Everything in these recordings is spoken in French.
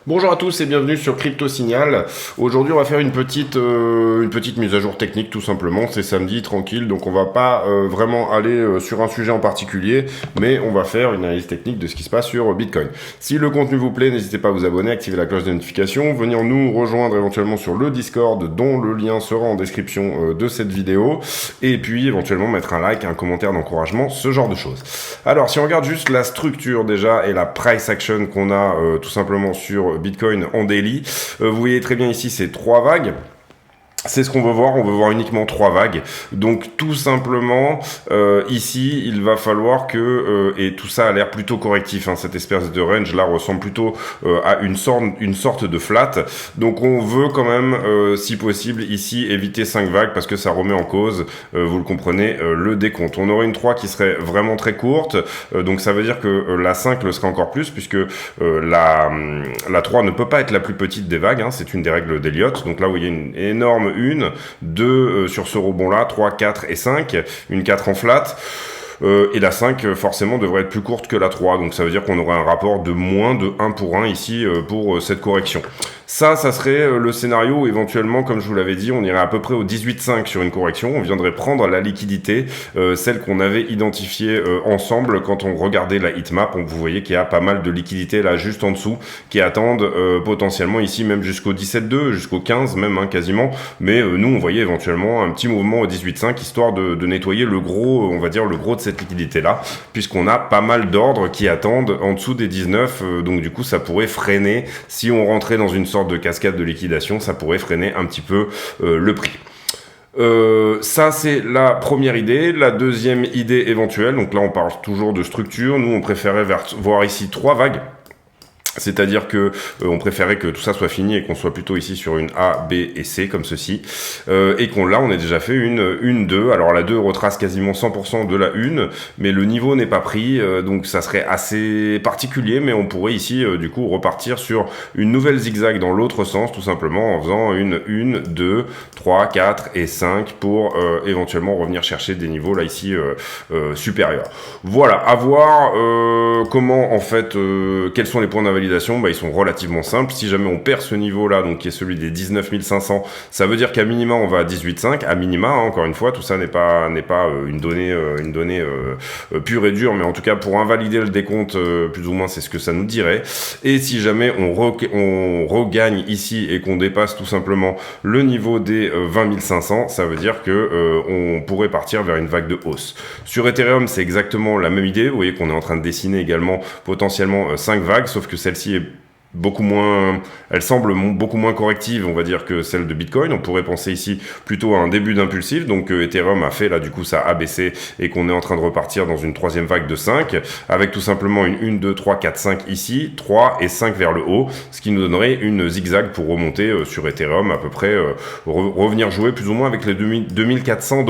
Bonjour à tous et bienvenue sur Crypto Signal. Aujourd'hui, on va faire une petite mise à jour technique tout simplement. C'est samedi, tranquille, donc on va pas vraiment aller sur un sujet en particulier, mais on va faire une analyse technique de ce qui se passe sur Bitcoin. Si le contenu vous plaît, n'hésitez pas à vous abonner, activer la cloche de notification, venir nous rejoindre éventuellement sur le Discord, dont le lien sera en description de cette vidéo, et puis éventuellement mettre un like, un commentaire d'encouragement, ce genre de choses. Alors, si on regarde juste la structure déjà et la price action qu'on a tout simplement sur Bitcoin en daily, vous voyez très bien ici ces trois vagues. C'est ce qu'on veut voir, on veut voir uniquement trois vagues. Donc tout simplement, ici, il va falloir que, et tout ça a l'air plutôt correctif, hein, cette espèce de range là ressemble plutôt à une sorte de flat. Donc on veut quand même, si possible, ici éviter 5 vagues parce que ça remet en cause, vous le comprenez, le décompte. On aurait une 3 qui serait vraiment très courte, donc ça veut dire que la 5 le serait encore plus puisque la 3 ne peut pas être la plus petite des vagues, hein, c'est une des règles d'Elliott. Donc là, vous voyez une énorme 1, 2 sur ce rebond-là, 3, 4 et 5, une 4 en flat. Et la 5 forcément devrait être plus courte que la 3, donc ça veut dire qu'on aurait un rapport de moins de 1 pour 1 ici pour cette correction. Ça serait le scénario où éventuellement, comme je vous l'avais dit, on irait à peu près au 18,5 sur une correction, on viendrait prendre la liquidité, celle qu'on avait identifiée ensemble quand on regardait la heatmap. Vous voyez qu'il y a pas mal de liquidités là juste en dessous qui attendent potentiellement ici même jusqu'au 17,2, jusqu'au 15 même hein, quasiment, mais nous on voyait éventuellement un petit mouvement au 18,5 histoire de nettoyer le gros, on va dire le gros de cette liquidité là, puisqu'on a pas mal d'ordres qui attendent en dessous des 19, donc du coup ça pourrait freiner, si on rentrait dans une sorte de cascade de liquidation, ça pourrait freiner un petit peu le prix. Ça c'est la première idée. La deuxième idée éventuelle, donc là on parle toujours de structure, nous on préférait voir ici 3 vagues. C'est-à-dire que on préférait que tout ça soit fini et qu'on soit plutôt ici sur une A, B et C comme ceci, et qu'on là on a déjà fait une 2. Alors la 2 retrace quasiment 100% de la 1, mais le niveau n'est pas pris, donc ça serait assez particulier, mais on pourrait ici du coup repartir sur une nouvelle zigzag dans l'autre sens, tout simplement en faisant une 1, 2, 3, 4 et 5 pour éventuellement revenir chercher des niveaux là ici supérieurs. Voilà, à voir comment en fait, quels sont les points d'invalidation. Ils sont relativement simples. Si jamais on perd ce niveau-là, donc qui est celui des 19 500, ça veut dire qu'à minima on va à 18,5. À minima, hein, encore une fois, tout ça n'est pas une donnée pure et dure, mais en tout cas pour invalider le décompte, plus ou moins c'est ce que ça nous dirait. Et si jamais on regagne ici et qu'on dépasse tout simplement le niveau des 20 500, ça veut dire que on pourrait partir vers une vague de hausse. Sur Ethereum, c'est exactement la même idée. Vous voyez qu'on est en train de dessiner également potentiellement 5 vagues, sauf que celle-ci est beaucoup moins, elle semble beaucoup moins corrective, on va dire, que celle de Bitcoin. On pourrait penser ici plutôt à un début d'impulsif, donc Ethereum a fait là du coup ça a baissé et qu'on est en train de repartir dans une troisième vague de 5, avec tout simplement une 1, 2, 3, 4, 5 ici, 3 et 5 vers le haut, ce qui nous donnerait une zigzag pour remonter sur Ethereum à peu près, revenir jouer plus ou moins avec les 2400 $.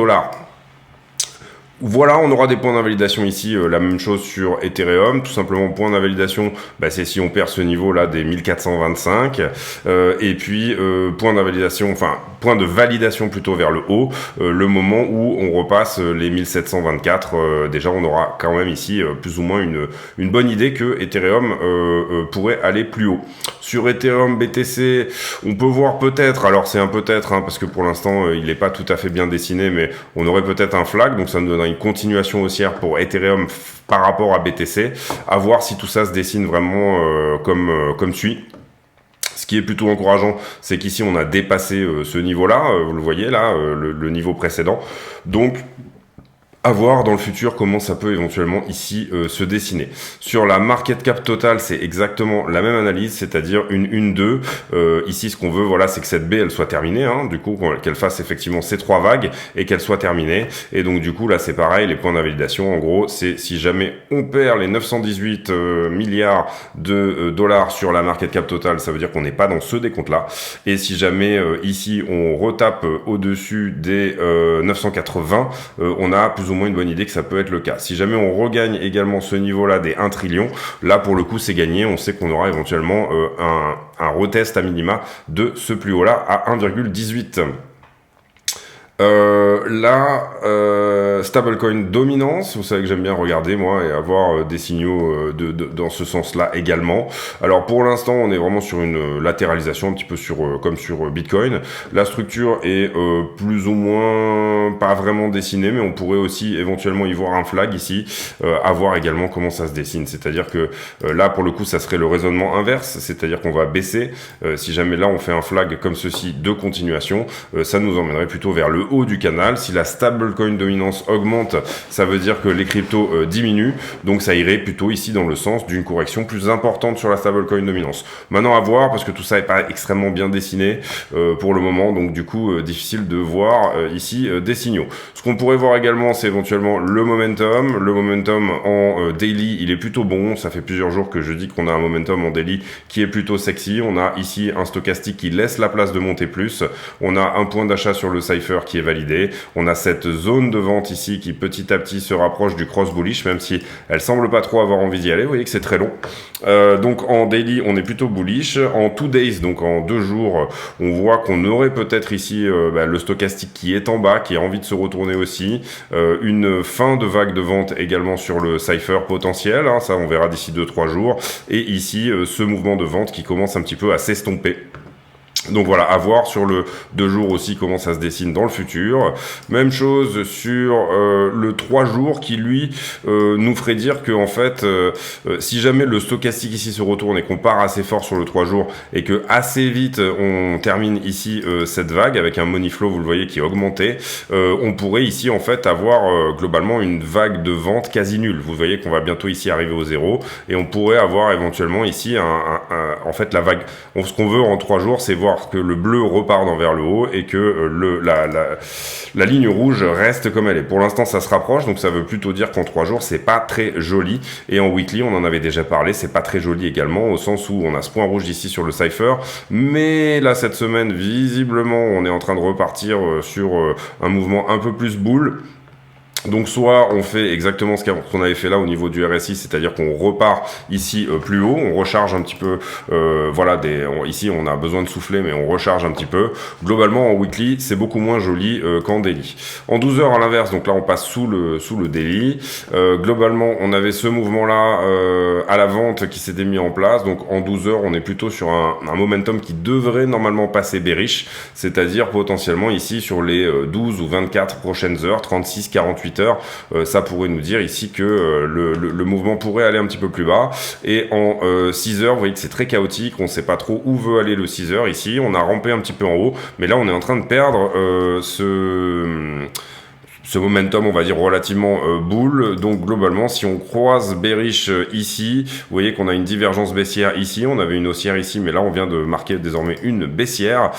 Voilà, on aura des points d'invalidation ici, la même chose sur Ethereum, tout simplement point d'invalidation, c'est si on perd ce niveau là des 1425, et puis point d'invalidation, enfin point de validation plutôt vers le haut, le moment où on repasse les 1724, déjà on aura quand même ici plus ou moins une bonne idée que Ethereum pourrait aller plus haut. Sur Ethereum BTC, on peut voir peut-être, alors c'est un peut-être, hein, parce que pour l'instant il n'est pas tout à fait bien dessiné, mais on aurait peut-être un flag, donc ça nous donnerait une continuation haussière pour Ethereum par rapport à BTC, à voir si tout ça se dessine vraiment comme suit. Ce qui est plutôt encourageant, c'est qu'ici on a dépassé ce niveau-là, vous le voyez là, le niveau précédent, donc à voir dans le futur comment ça peut éventuellement ici se dessiner. Sur la market cap totale, c'est exactement la même analyse, c'est-à-dire une 1-2. Ici, ce qu'on veut, voilà, c'est que cette B, elle soit terminée, hein, du coup, qu'elle fasse effectivement ces 3 vagues et qu'elle soit terminée. Et donc, du coup, là, c'est pareil, les points d'invalidation, en gros, c'est si jamais on perd les 918 milliards de dollars sur la market cap totale, ça veut dire qu'on n'est pas dans ce décompte-là. Et si jamais, ici, on retape au-dessus des 980, on a plus ou moins une bonne idée que ça peut être le cas. Si jamais on regagne également ce niveau-là des 1 trillion, là pour le coup c'est gagné, on sait qu'on aura éventuellement un retest à minima de ce plus haut-là à 1,18. Stablecoin dominance, vous savez que j'aime bien regarder moi et avoir des signaux dans ce sens-là également. Alors pour l'instant, on est vraiment sur une latéralisation un petit peu comme sur Bitcoin. La structure est plus ou moins pas vraiment dessinée, mais on pourrait aussi éventuellement y voir un flag ici, à voir également comment ça se dessine. C'est-à-dire que là, pour le coup, ça serait le raisonnement inverse, c'est-à-dire qu'on va baisser. Si jamais là, on fait un flag comme ceci de continuation, ça nous emmènerait plutôt vers le haut du canal. Si la stablecoin dominance augmente, ça veut dire que les cryptos diminuent, donc ça irait plutôt ici dans le sens d'une correction plus importante sur la stablecoin dominance. Maintenant à voir, parce que tout ça n'est pas extrêmement bien dessiné pour le moment, donc du coup difficile de voir ici des signaux. Ce qu'on pourrait voir également, c'est éventuellement le momentum. Le momentum en daily, il est plutôt bon. Ça fait plusieurs jours que je dis qu'on a un momentum en daily qui est plutôt sexy. On a ici un stochastique qui laisse la place de monter plus. On a un point d'achat sur le cipher qui est validé. On a cette zone de vente ici qui petit à petit se rapproche du cross bullish, même si elle semble pas trop avoir envie d'y aller. Vous voyez que c'est très long. Donc en daily, on est plutôt bullish. En 2 days, donc en 2 jours, on voit qu'on aurait peut-être ici le stochastique qui est en bas, qui a envie de se retourner aussi. Une fin de vague de vente également sur le cipher potentiel. Hein, ça, on verra d'ici 2-3 jours. Et ici, ce mouvement de vente qui commence un petit peu à s'estomper. Donc voilà, à voir sur le 2 jours aussi comment ça se dessine dans le futur. Même chose sur le 3 jours qui lui nous ferait dire que en fait si jamais le stochastique ici se retourne et qu'on part assez fort sur le 3 jours et que assez vite on termine ici cette vague avec un money flow, vous le voyez, qui est augmenté, on pourrait ici en fait avoir globalement une vague de vente quasi nulle. Vous voyez qu'on va bientôt ici arriver au 0 et on pourrait avoir éventuellement ici en fait la vague. Ce qu'on veut en 3 jours, c'est voir que le bleu repart vers le haut et que la ligne rouge reste comme elle est. Pour l'instant, ça se rapproche, donc ça veut plutôt dire qu'en 3 jours, c'est pas très joli. Et en weekly, on en avait déjà parlé, c'est pas très joli également, au sens où on a ce point rouge ici sur le cipher. Mais là, cette semaine, visiblement, on est en train de repartir sur un mouvement un peu plus bull. Donc soit on fait exactement ce qu'on avait fait là au niveau du RSI, c'est-à-dire qu'on repart ici plus haut, on recharge un petit peu, ici on a besoin de souffler mais on recharge un petit peu. Globalement en weekly c'est beaucoup moins joli qu'en daily. En 12 heures à l'inverse, donc là on passe sous le daily. Globalement on avait ce mouvement là à la vente qui s'était mis en place, donc en 12 heures on est plutôt sur un momentum qui devrait normalement passer bearish, c'est-à-dire potentiellement ici sur les 12 ou 24 prochaines heures, 36, 48 heures, ça pourrait nous dire ici que le mouvement pourrait aller un petit peu plus bas. Et en 6 heures, vous voyez que c'est très chaotique, on ne sait pas trop où veut aller le 6 heures ici, on a rampé un petit peu en haut, mais là on est en train de perdre ce momentum, on va dire, relativement bull. Donc globalement, si on croise bearish ici, vous voyez qu'on a une divergence baissière ici, on avait une haussière ici, mais là on vient de marquer désormais une baissière.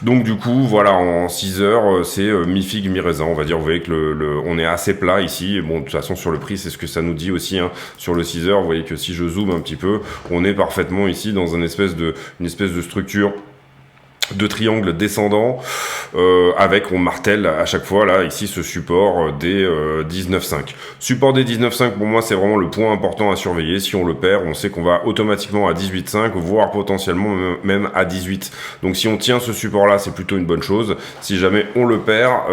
Donc du coup, voilà, en 6 heures, c'est mi-figue, mi-raisin, on va dire. Vous voyez que on est assez plat ici. Et bon, de toute façon, sur le prix, c'est ce que ça nous dit aussi, hein. Sur le 6 heures, vous voyez que si je zoome un petit peu, on est parfaitement ici dans une espèce de structure de triangle descendant avec, on martèle à chaque fois là ici ce support des 19,5. Support des 19,5 pour moi c'est vraiment le point important à surveiller. Si on le perd, on sait qu'on va automatiquement à 18,5 voire potentiellement même à 18. Donc si on tient ce support là, c'est plutôt une bonne chose. Si jamais on le perd,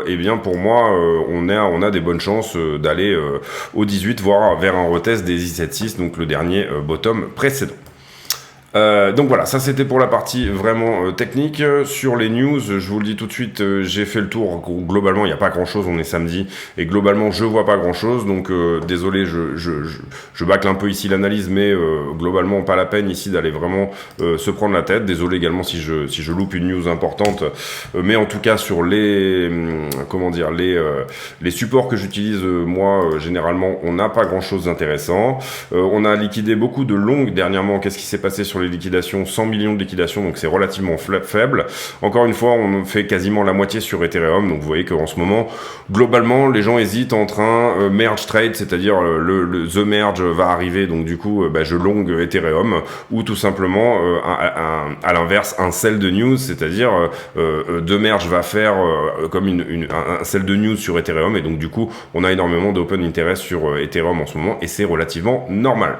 eh bien pour moi on a des bonnes chances d'aller au 18 voire vers un retest des 17,6, donc le dernier bottom précédent. Donc voilà, ça c'était pour la partie vraiment technique. Sur les news, je vous le dis tout de suite, j'ai fait le tour. Globalement, il n'y a pas grand chose, on est samedi, et globalement, je vois pas grand chose. Donc désolé, je bâcle un peu ici l'analyse, mais globalement, pas la peine ici d'aller vraiment se prendre la tête. Désolé également si je loupe une news importante, mais en tout cas sur les supports que j'utilise moi, généralement, on n'a pas grand chose d'intéressant. On a liquidé beaucoup de longues dernièrement. Qu'est-ce qui s'est passé sur les liquidations? 100 millions de liquidations, donc c'est relativement faible. Encore une fois, on fait quasiment la moitié sur Ethereum, donc vous voyez qu'en ce moment, globalement, les gens hésitent entre un merge trade, c'est-à-dire the merge va arriver, donc du coup, je long Ethereum, ou tout simplement, à l'inverse, un sell de news, c'est-à-dire the merge va faire comme un sell de news sur Ethereum, et donc du coup, on a énormément d'open interest sur Ethereum en ce moment, et c'est relativement normal.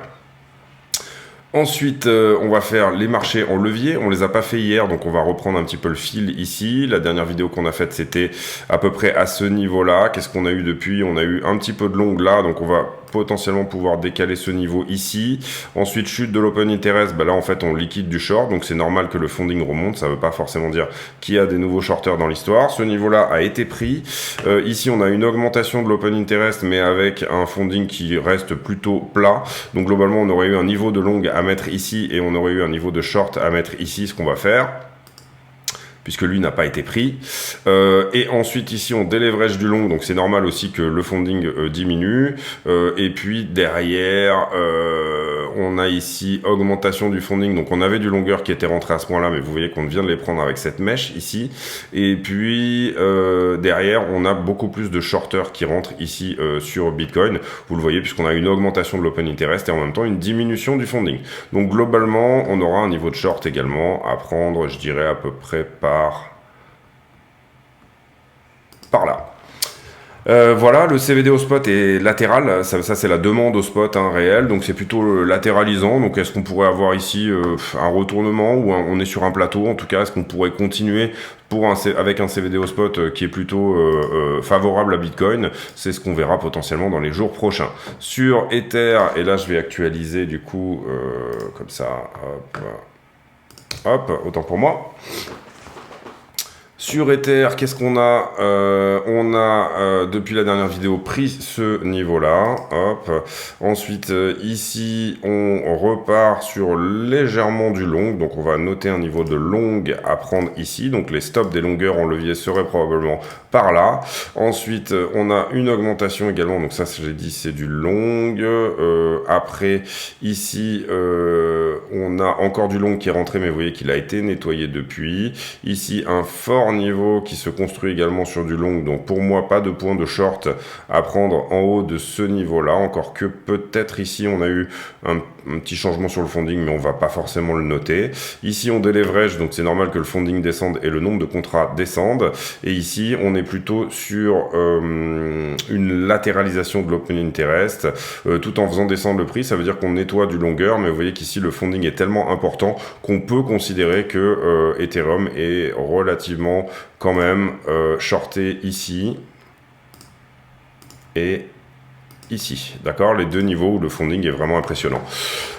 Ensuite, on va faire les marchés en levier. On les a pas fait hier, donc on va reprendre un petit peu le fil ici. La dernière vidéo qu'on a faite, c'était à peu près à ce niveau-là. Qu'est-ce qu'on a eu depuis? On a eu un petit peu de long là, donc on va potentiellement pouvoir décaler ce niveau ici. Ensuite, chute de l'open interest, bah là en fait on liquide du short, donc c'est normal que le funding remonte. Ça veut pas forcément dire qu'il y a des nouveaux shorters dans l'histoire. Ce niveau-là a été pris. Ici, on a une augmentation de l'open interest, mais avec un funding qui reste plutôt plat. Donc globalement, on aurait eu un niveau de long à mettre ici et on aurait eu un niveau de short à mettre ici, ce qu'on va faire, puisque lui n'a pas été pris. Et ensuite, ici, on déleverage du long, donc c'est normal aussi que le funding diminue. Et puis, derrière, on a ici augmentation du funding, donc on avait du longueur qui était rentré à ce point-là, mais vous voyez qu'on vient de les prendre avec cette mèche ici. Et puis, derrière, on a beaucoup plus de shorters qui rentrent ici sur Bitcoin. Vous le voyez, puisqu'on a une augmentation de l'open interest et en même temps une diminution du funding. Donc, globalement, on aura un niveau de short également à prendre, je dirais, à peu près par là. Voilà, le CVD au spot est latéral, ça c'est la demande au spot réel, donc c'est plutôt latéralisant. Donc est-ce qu'on pourrait avoir ici un retournement ou on est sur un plateau? En tout cas, est-ce qu'on pourrait continuer avec un CVD au spot qui est plutôt favorable à Bitcoin? C'est ce qu'on verra potentiellement dans les jours prochains. Sur Ether, et là je vais actualiser du coup comme ça, hop, autant pour moi. Sur Ether, qu'est-ce qu'on a? On a, depuis la dernière vidéo, pris ce niveau-là. Hop. Ensuite, ici, on repart sur légèrement du long. Donc, on va noter un niveau de long à prendre ici. Donc, les stops des longueurs en levier seraient probablement par là. Ensuite, on a une augmentation également. Donc, ça, j'ai dit, c'est du long. Après, ici, on a encore du long qui est rentré, mais vous voyez qu'il a été nettoyé depuis. Ici, un fort niveau qui se construit également sur du long, donc pour moi pas de point de short à prendre en haut de ce niveau là, encore que peut-être ici on a eu un petit changement sur le funding, mais on va pas forcément le noter. Ici on déleverage, donc c'est normal que le funding descende et le nombre de contrats descende, et ici on est plutôt sur une latéralisation de l'open interest tout en faisant descendre le prix. Ça veut dire qu'on nettoie du longueur, mais vous voyez qu'ici le funding est tellement important qu'on peut considérer que Ethereum est relativement quand même shorté ici et ici, d'accord, les deux niveaux où le funding est vraiment impressionnant.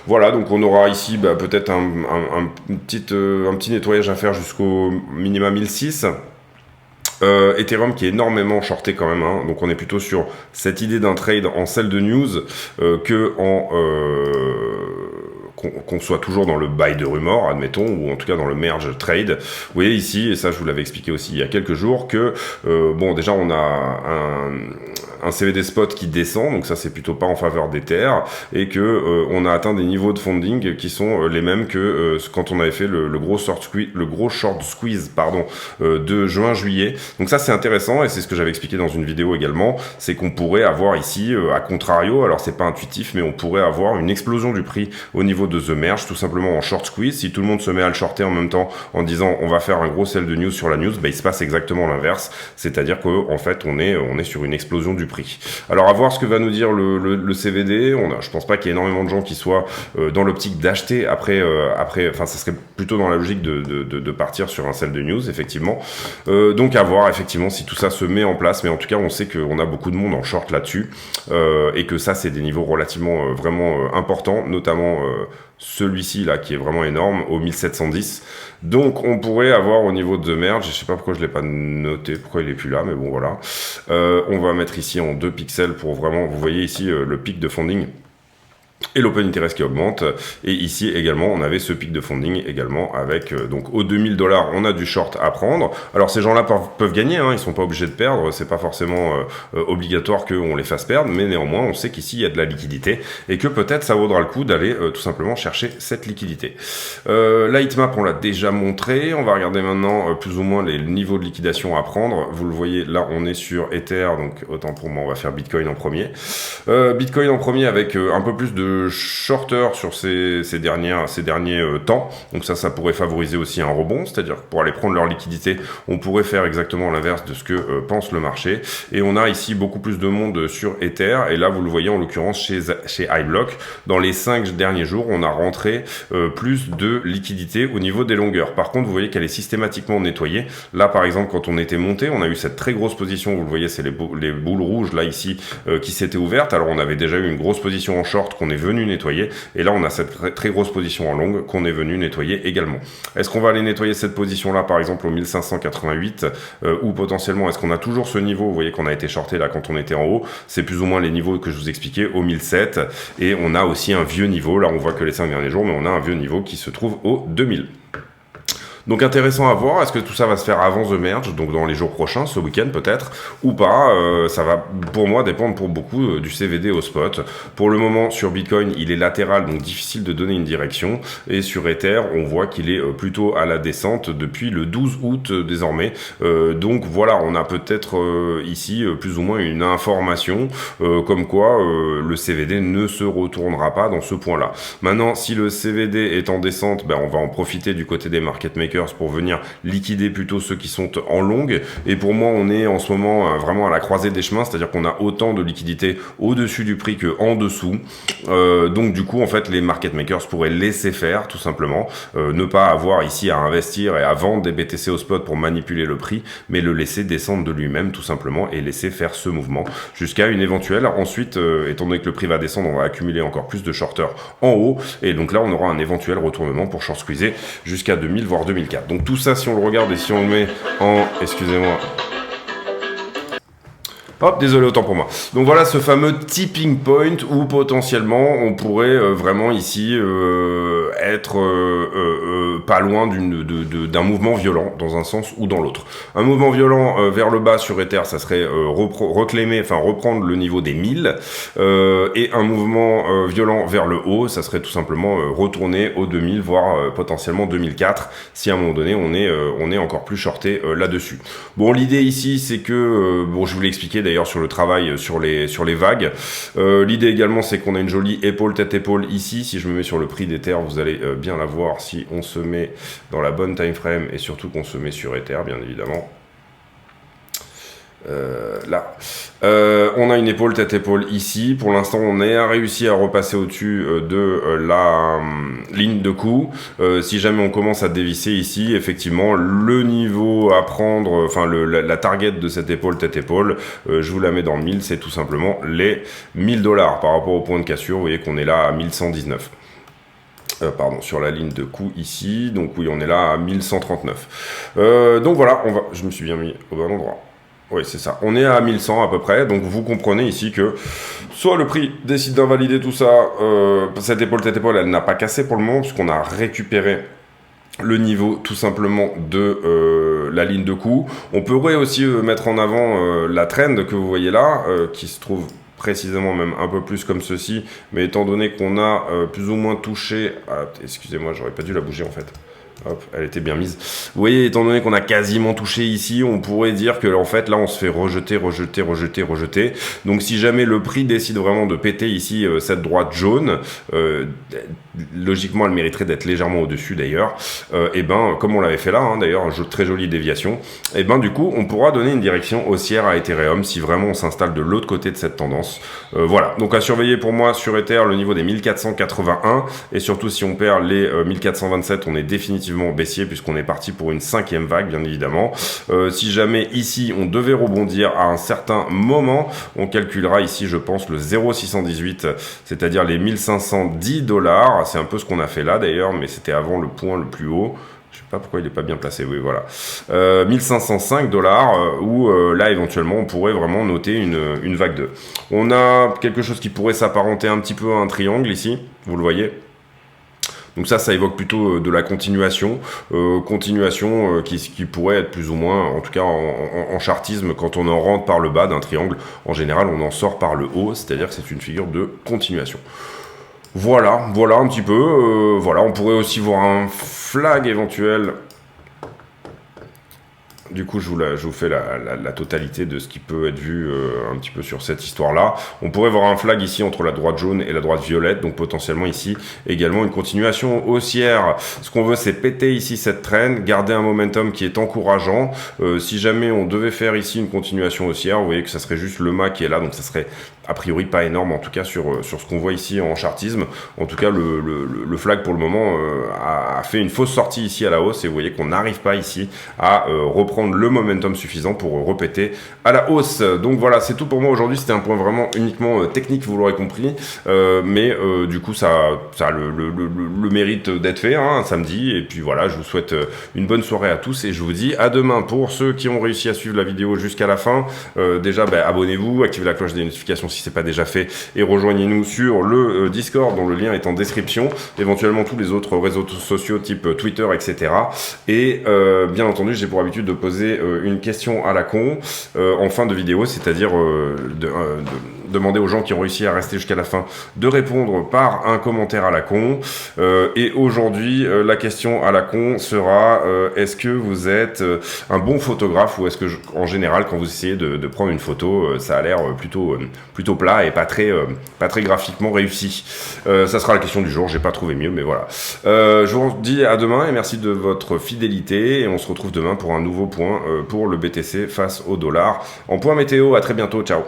Voilà, donc on aura ici peut-être un petit nettoyage à faire jusqu'au minimum 1006. Ethereum qui est énormément shorté quand même, donc on est plutôt sur cette idée d'un trade en sell de news que en qu'on soit toujours dans le buy de rumeur, admettons, ou en tout cas dans le merge trade. Vous voyez ici, et ça je vous l'avais expliqué aussi il y a quelques jours, que bon, déjà on a un CVD spot qui descend, donc ça c'est plutôt pas en faveur d'Ether, et que on a atteint des niveaux de funding qui sont les mêmes que quand on avait fait le gros short squeeze de juin-juillet. Donc ça c'est intéressant, et c'est ce que j'avais expliqué dans une vidéo également, c'est qu'on pourrait avoir ici, à contrario, alors c'est pas intuitif, mais on pourrait avoir une explosion du prix au niveau de The Merge, tout simplement en short squeeze. Si tout le monde se met à le shorter en même temps en disant on va faire un gros sell de news sur la news, il se passe exactement l'inverse, c'est-à-dire qu'en fait on est sur une explosion du prix. Alors à voir ce que va nous dire le CVD. Je pense pas qu'il y ait énormément de gens qui soient dans l'optique d'acheter après, enfin ça serait plutôt dans la logique de partir sur un sell de news, effectivement. Donc à voir effectivement si tout ça se met en place, mais en tout cas on sait qu'on a beaucoup de monde en short là-dessus, et que ça c'est des niveaux relativement vraiment importants, notamment celui-ci là qui est vraiment énorme au 1710. Donc on pourrait avoir au niveau de The Merge, je sais pas pourquoi je l'ai pas noté, pourquoi il est plus là, mais bon voilà. On va mettre ici en 2 pixels pour vraiment, vous voyez ici le pic de funding et l'open interest qui augmente, et ici également on avait ce pic de funding également avec donc aux 2000 $, on a du short à prendre. Alors ces gens-là peuvent gagner, ils sont pas obligés de perdre, c'est pas forcément obligatoire qu'on les fasse perdre, mais néanmoins on sait qu'ici il y a de la liquidité et que peut-être ça vaudra le coup d'aller tout simplement chercher cette liquidité. La heatmap on l'a déjà montré, on va regarder maintenant plus ou moins les niveaux de liquidation à prendre. Vous le voyez là, on est sur Ether, donc autant pour moi on va faire Bitcoin en premier. Bitcoin en premier avec un peu plus de shorter sur ces derniers temps, donc ça pourrait favoriser aussi un rebond, c'est-à-dire que pour aller prendre leur liquidité, on pourrait faire exactement l'inverse de ce que pense le marché. Et on a ici beaucoup plus de monde sur Ether, et là vous le voyez en l'occurrence chez iBlock, dans les 5 derniers jours, on a rentré plus de liquidité au niveau des longueurs. Par contre, vous voyez qu'elle est systématiquement nettoyée. Là, par exemple, quand on était monté, on a eu cette très grosse position, vous le voyez, c'est les boules rouges là ici qui s'étaient ouvertes. Alors on avait déjà eu une grosse position en short qu'on est venu nettoyer, et là on a cette très grosse position en longue qu'on est venu nettoyer également. Est-ce qu'on va aller nettoyer cette position là, par exemple au 1588, ou potentiellement est-ce qu'on a toujours ce niveau, vous voyez qu'on a été shorté là quand on était en haut, c'est plus ou moins les niveaux que je vous expliquais au 1007, et on a aussi un vieux niveau, là on voit que les 5 derniers jours, mais on a un vieux niveau qui se trouve au 2000. Donc intéressant à voir, est-ce que tout ça va se faire avant The Merge, donc dans les jours prochains, ce week-end peut-être, ou pas, ça va pour moi dépendre pour beaucoup du CVD au spot. Pour le moment sur Bitcoin il est latéral, donc difficile de donner une direction, et sur Ether on voit qu'il est plutôt à la descente depuis le 12 août désormais, donc voilà, on a peut-être ici plus ou moins une information comme quoi le CVD ne se retournera pas dans ce point-là. Maintenant si le CVD est en descente, ben, on va en profiter du côté des market makers pour venir liquider plutôt ceux qui sont en longue, et pour moi on est en ce moment vraiment à la croisée des chemins, c'est-à-dire qu'on a autant de liquidités au-dessus du prix que en dessous, donc du coup en fait les market makers pourraient laisser faire tout simplement, ne pas avoir ici à investir et à vendre des BTC au spot pour manipuler le prix, mais le laisser descendre de lui-même tout simplement et laisser faire ce mouvement jusqu'à une éventuelle, ensuite étant donné que le prix va descendre, on va accumuler encore plus de shorters en haut, et donc là on aura un éventuel retournement pour short squeezer jusqu'à 2000 voire 2004. Donc tout ça, si on le regarde et si on le met en... Excusez-moi. Hop, désolé, autant pour moi. Donc voilà ce fameux tipping point où potentiellement on pourrait vraiment ici être pas loin d'un mouvement violent dans un sens ou dans l'autre. Un mouvement violent vers le bas sur Ether, ça serait reprendre le niveau des 1000, et un mouvement violent vers le haut, ça serait tout simplement retourner aux 2000, voire potentiellement 2004, si à un moment donné on est encore plus shorté là-dessus. Bon, l'idée ici c'est que, bon, je vous l'ai expliqué d'ailleurs sur le travail sur les vagues. L'idée également c'est qu'on a une jolie épaule tête épaule ici. Si je me mets sur le prix d'Ether, vous allez bien la voir si on se met dans la bonne time frame et surtout qu'on se met sur Ether bien évidemment. Là, on a une épaule tête épaule ici. Pour l'instant on a réussi à repasser au-dessus de la ligne de coup. Si jamais on commence à dévisser ici, effectivement le niveau à prendre, enfin la target de cette épaule tête épaule, je vous la mets dans le 1000, c'est tout simplement les $1000 par rapport au point de cassure. Vous voyez qu'on est là à 1119. Pardon, sur la ligne de coup ici, donc oui on est là à 1139. Donc voilà, je me suis bien mis au bon endroit. Oui, c'est ça. On est à 1100 à peu près, donc vous comprenez ici que soit le prix décide d'invalider tout ça, cette épaule tête épaule, elle n'a pas cassé pour le moment, puisqu'on a récupéré le niveau tout simplement de la ligne de coup. On pourrait aussi mettre en avant la trend que vous voyez là, qui se trouve précisément même un peu plus comme ceci, mais étant donné qu'on a plus ou moins touché... Ah, excusez-moi, j'aurais pas dû la bouger en fait. Hop, elle était bien mise. Vous voyez, étant donné qu'on a quasiment touché ici, on pourrait dire que en fait là on se fait rejeter. Donc si jamais le prix décide vraiment de péter ici cette droite jaune, logiquement elle mériterait d'être légèrement au-dessus d'ailleurs, et ben comme on l'avait fait là, hein, d'ailleurs, très jolie déviation, et ben du coup on pourra donner une direction haussière à Ethereum si vraiment on s'installe de l'autre côté de cette tendance. Voilà, donc à surveiller pour moi sur Ether le niveau des 1481, et surtout si on perd les 1427, on est définitivement baissier puisqu'on est parti pour une 5e vague bien évidemment. Si jamais ici on devait rebondir à un certain moment, on calculera ici je pense le 0,618, c'est-à-dire les $1510. C'est un peu ce qu'on a fait là d'ailleurs, mais c'était avant le point le plus haut. Je sais pas pourquoi il n'est pas bien placé, oui voilà. $1505, où là éventuellement on pourrait vraiment noter une vague 2. On a quelque chose qui pourrait s'apparenter un petit peu à un triangle ici, vous le voyez. Donc ça évoque plutôt de la continuation, qui pourrait être plus ou moins, en tout cas en chartisme, quand on en rentre par le bas d'un triangle, en général on en sort par le haut, c'est-à-dire que c'est une figure de continuation. Voilà un petit peu, voilà, on pourrait aussi voir un flag éventuel. Du coup, je vous fais la totalité de ce qui peut être vu un petit peu sur cette histoire-là. On pourrait voir un flag ici entre la droite jaune et la droite violette, donc potentiellement ici également une continuation haussière. Ce qu'on veut, c'est péter ici cette trend, garder un momentum qui est encourageant. Si jamais on devait faire ici une continuation haussière, vous voyez que ça serait juste le mât qui est là, donc ça serait a priori pas énorme, en tout cas sur ce qu'on voit ici en chartisme. En tout cas, le flag pour le moment a fait une fausse sortie ici à la hausse, et vous voyez qu'on n'arrive pas ici à reprendre le momentum suffisant pour repéter à la hausse. Donc voilà, c'est tout pour moi aujourd'hui. C'était un point vraiment uniquement technique, vous l'aurez compris, mais du coup ça a le mérite d'être fait un samedi. Et puis voilà, je vous souhaite une bonne soirée à tous et je vous dis à demain. Pour ceux qui ont réussi à suivre la vidéo jusqu'à la fin, déjà abonnez-vous, activez la cloche des notifications si c'est pas déjà fait, et rejoignez-nous sur le Discord dont le lien est en description, éventuellement tous les autres réseaux sociaux type Twitter, etc. Et bien entendu, j'ai pour habitude de poser une question à la con en fin de vidéo, c'est-à-dire demander aux gens qui ont réussi à rester jusqu'à la fin de répondre par un commentaire à la con. Et aujourd'hui, la question à la con sera est-ce que vous êtes un bon photographe, ou est-ce que en général, quand vous essayez de prendre une photo, ça a l'air plutôt plat et pas très graphiquement réussi. Ça sera la question du jour, j'ai pas trouvé mieux, mais voilà. Je vous dis à demain et merci de votre fidélité, et on se retrouve demain pour un nouveau point pour le BTC face au dollar en point météo. À très bientôt, ciao.